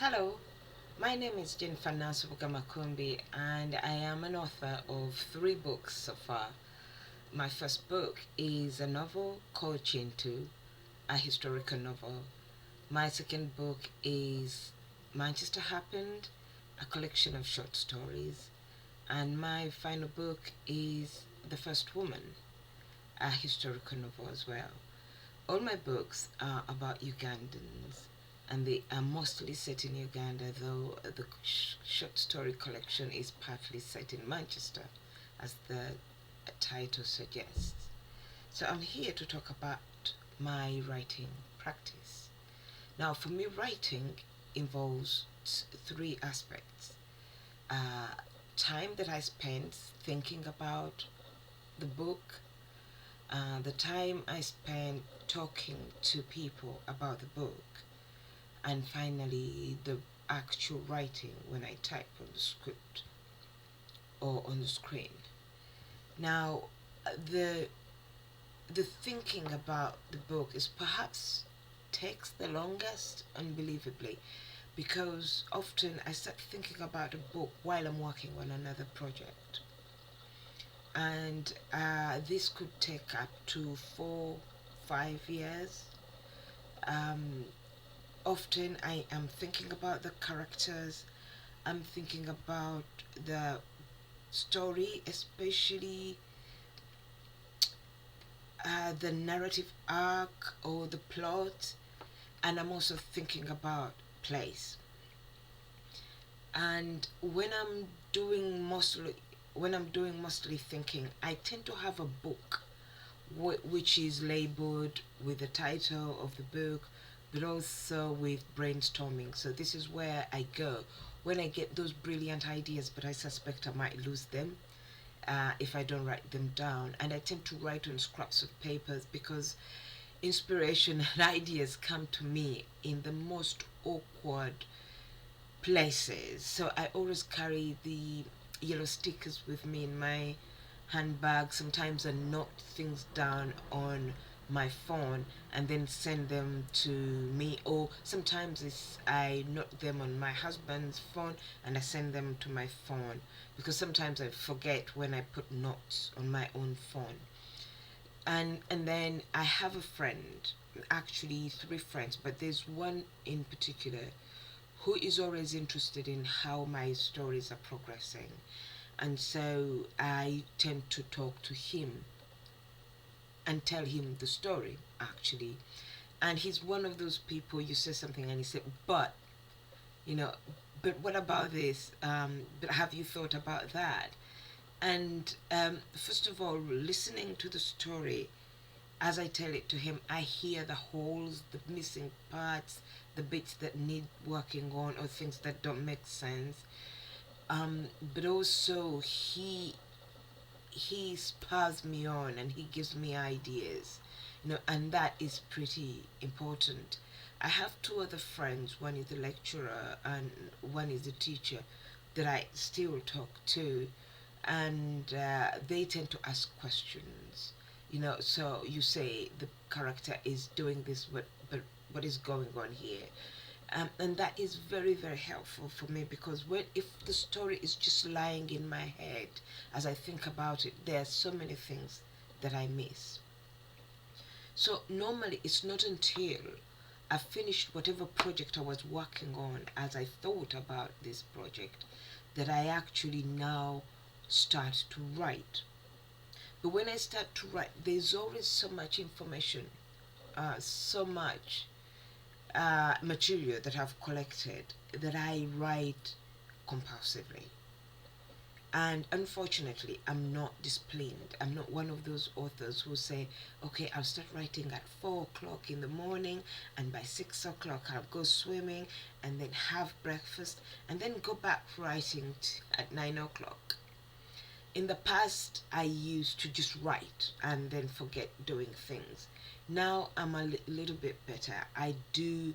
Hello, my name is Nansubuga Makumbi, and I am an author of three books so far. My first book is a novel called Chintu, a historical novel. My second book is Manchester Happened, a collection of short stories. And my final book is The First Woman, a historical novel as well. All my books are about Ugandans, and they are mostly set in Uganda, though the short story collection is partly set in Manchester, as the title suggests. So I'm here to talk about my writing practice. Now, for me, writing involves three aspects: uh, time that I spend thinking about the book, the time I spend talking to people about the book, and finally the actual writing when I type on the script or on the screen. Now, the the thinking about the book is perhaps takes the longest, unbelievably, because often I start thinking about a book while I'm working on another project, and this could take up to 4, 5 years. Um, Often I am thinking about the characters, I'm thinking about the story, especially the narrative arc or the plot, and I'm also thinking about place. And when I'm doing mostly thinking, I tend to have a book which is labeled with the title of the book, but also with brainstorming. So this is where I go when I get those brilliant ideas, but I suspect I might lose them if I don't write them down. And I tend to write on scraps of papers because inspiration and ideas come to me in the most awkward places. So I always carry the yellow stickers with me in my handbag. Sometimes I note things down on my phone and then send them to me, or sometimes I note them on my husband's phone and I send them to my phone, because sometimes I forget when I put notes on my own phone. And then I have a friend, actually three friends, but there's one in particular who is always interested in how my stories are progressing. And so I tend to talk to him and tell him the story, actually. And he's one of those people, you say something and he said, you know, but what about this? But have you thought about that? And first of all, listening to the story, as I tell it to him, I hear the holes, the missing parts, the bits that need working on, or things that don't make sense. But also he spurs me on and he gives me ideas, and that is pretty important. I have two other friends. One is the lecturer and one is the teacher that I still talk to, and they tend to ask questions. So you say the character is doing this, but what is going on here? And that is very, very helpful for me, because if the story is just lying in my head as I think about it, there are so many things that I miss. So normally it's not until I finished whatever project I was working on as I thought about this project that I actually now start to write. But when I start to write, there's always so much information, so much material that I've collected that I write compulsively. And unfortunately, I'm not disciplined. I'm not one of those authors who say, okay, I'll start writing at 4 o'clock in the morning, and by 6 o'clock, I'll go swimming and then have breakfast and then go back writing at 9 o'clock. In the past, I used to just write and then forget doing things. Now I'm a little bit better. I do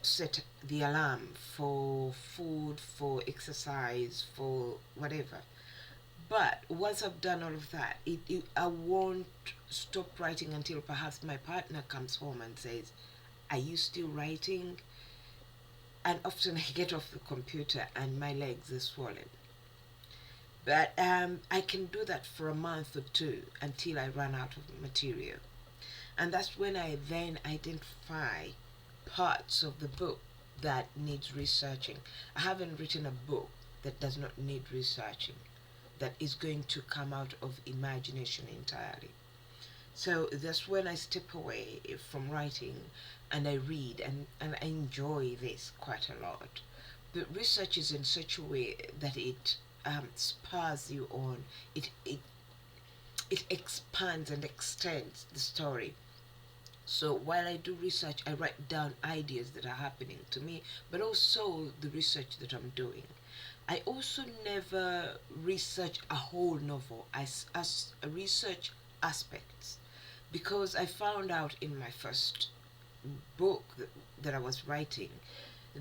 set the alarm for food, for exercise, for whatever. But once I've done all of that, I won't stop writing until perhaps my partner comes home and says, "Are you still writing?" and often I get off the computer and my legs are swollen. But I can do that for a month or two until I run out of material. And that's when I then identify parts of the book that needs researching. I haven't written a book that does not need researching, that is going to come out of imagination entirely. So that's when I step away from writing and I read, and I enjoy this quite a lot. But research is in such a way that it spurs you on, it expands and extends the story. So while I do research, I write down ideas that are happening to me, but also the research that I'm doing. I also never research a whole novel. As research aspects, because I found out in my first book that I was writing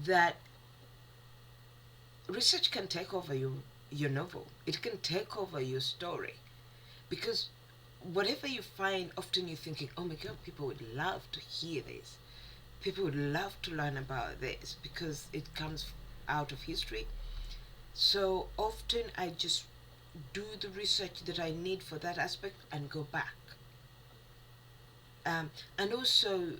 that research can take over your novel. It can take over your story, because whatever you find, often you're thinking, oh my god, people would love to hear this. People would love to learn about this because it comes out of history. So often I just do the research that I need for that aspect and go back. And also,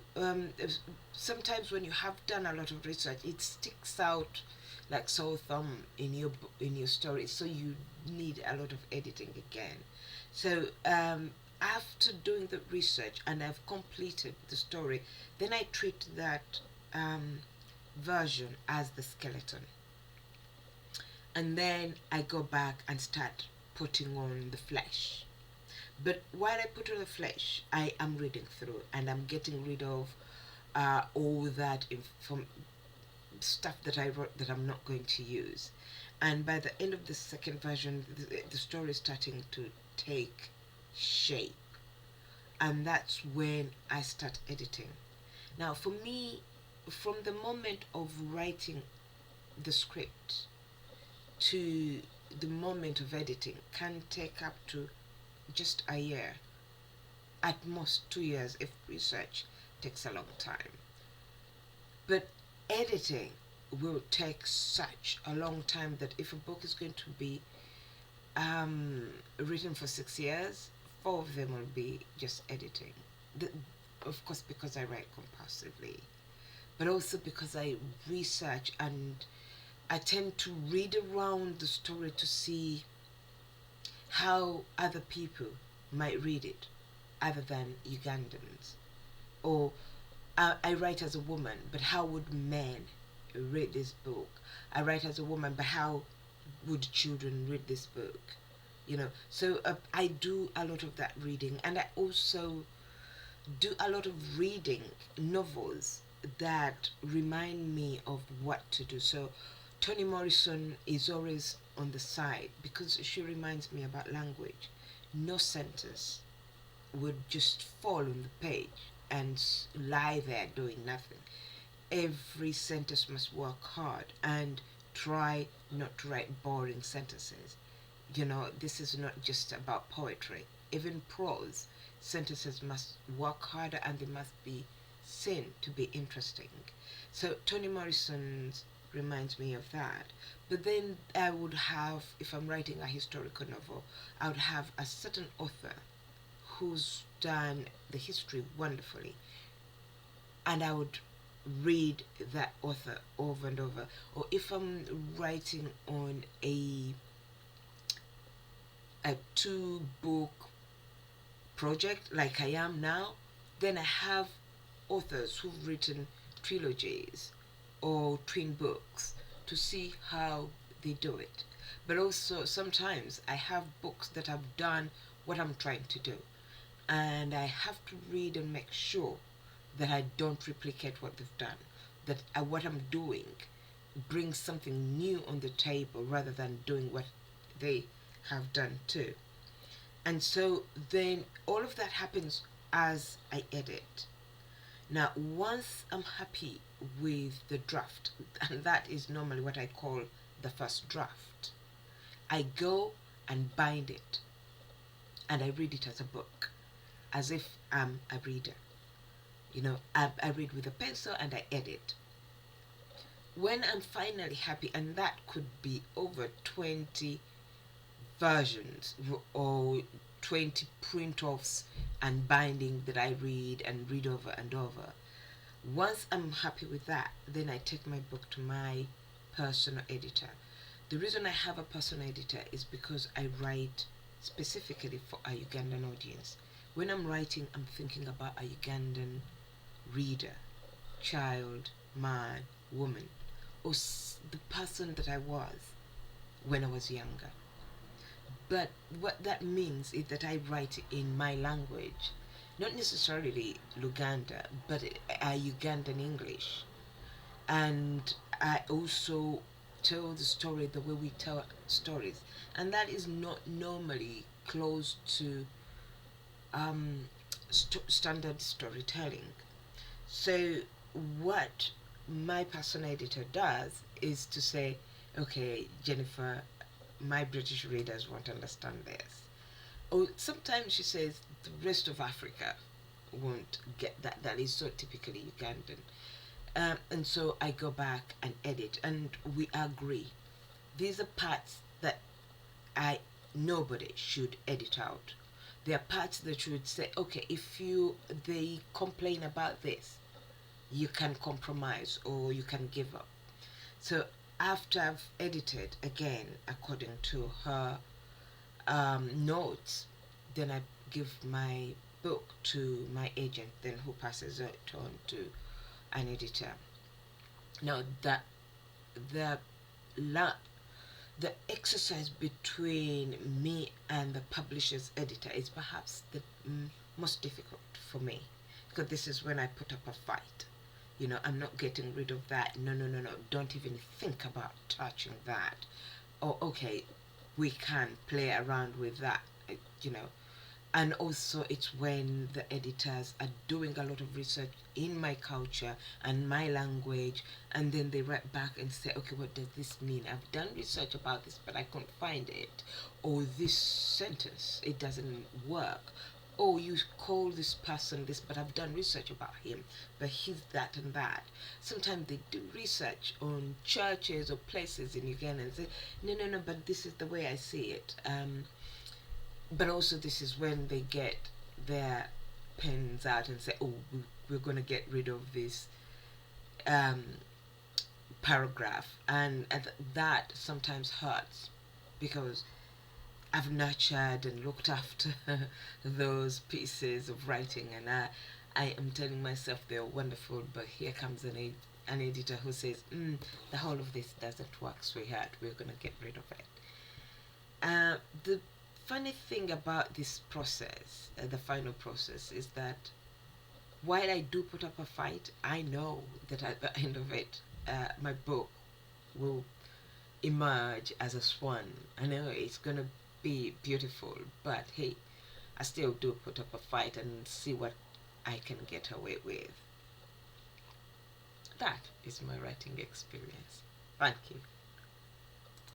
sometimes when you have done a lot of research, it sticks out like sore thumb in in your story. So you need a lot of editing again. So after doing the research and I've completed the story, then I treat that version as the skeleton, and then I go back and start putting on the flesh. But while I put on the flesh, I am reading through and I'm getting rid of all that from stuff that I wrote that I'm not going to use. And by the end of the second version, the story is starting to take shape. And that's when I start editing. Now, for me, from the moment of writing the script to the moment of editing can take up to just a year, at most 2 years if research takes a long time. But editing will take such a long time that if a book is going to be written for 6 years, 4 of them will be just editing. The, of course, because I write compulsively, but also because I research and I tend to read around the story to see how other people might read it other than Ugandans. Or I write as a woman, but how would men read this book? I write as a woman, but how would children read this book? So I do a lot of that reading, and I also do a lot of reading novels that remind me of what to do. So Toni Morrison is always on the side because she reminds me about language. No sentence would just fall on the page and lie there doing nothing. Every sentence must work hard and try not to write boring sentences. This is not just about poetry. Even prose sentences must work harder and they must be seen to be interesting. So Toni Morrison's reminds me of that. But then I would have, if I'm writing a historical novel, I would have a certain author who's done the history wonderfully, and I would read that author over and over. Or if I'm writing on a 2 book project like I am now, then I have authors who've written trilogies or twin books to see how they do it. But also sometimes I have books that have done what I'm trying to do, and I have to read and make sure that I don't replicate what they've done, that what I'm doing brings something new on the table rather than doing what they have done too. And so then all of that happens as I edit. Now, once I'm happy with the draft, and that is normally what I call the first draft, I go and bind it and I read it as a book, as if I'm a reader. I read with a pencil and I edit. when I'm finally happy, and that could be over 20 versions or 20 print offs and binding that I read and read over and over. Once I'm happy with that, then I take my book to my personal editor. The reason I have a personal editor is because I write specifically for a Ugandan audience. When I'm writing, I'm thinking about a Ugandan reader, child, man, woman, or the person that I was when I was younger. But what that means is that I write in my language, not necessarily Luganda, but Ugandan English. And I also tell the story the way we tell stories, and that is not normally close to standard storytelling. So what my personal editor does is to say, okay, Jennifer, my British readers won't understand this. Or sometimes she says the rest of Africa won't get that. That is so typically Ugandan. And so I go back and edit, and we agree. These are parts that I nobody should edit out. There are parts that you would say, okay, if they complain about this, you can compromise or you can give up. So after I've edited again according to her notes, then I give my book to my agent, then who passes it on to an editor. Now that the la the exercise between me and the publisher's editor is perhaps the most difficult for me, because this is when I put up a fight. I'm not getting rid of that. No, no, no, no. Don't even think about touching that. Or, okay, we can play around with that, you know. And also, it's when the editors are doing a lot of research in my culture and my language, and then they write back and say, okay, what does this mean? I've done research about this, but I can't find it. Or this sentence, it doesn't work. Oh, you call this person this, but I've done research about him, but he's that and that. Sometimes they do research on churches or places in Uganda and say, no, no, no, but this is the way I see it. But also this is when they get their pens out and say, oh, we're going to get rid of this um, paragraph. And that sometimes hurts, because I've nurtured and looked after those pieces of writing, and I am telling myself they're wonderful, but here comes an editor who says, the whole of this doesn't work, sweetheart, we're going to get rid of it. The funny thing about this process, the final process, is that while I do put up a fight, I know that at the end of it, my book will emerge as a swan. I know it's going to be beautiful, but hey, I still do put up a fight and see what I can get away with. That is my writing experience. Thank you.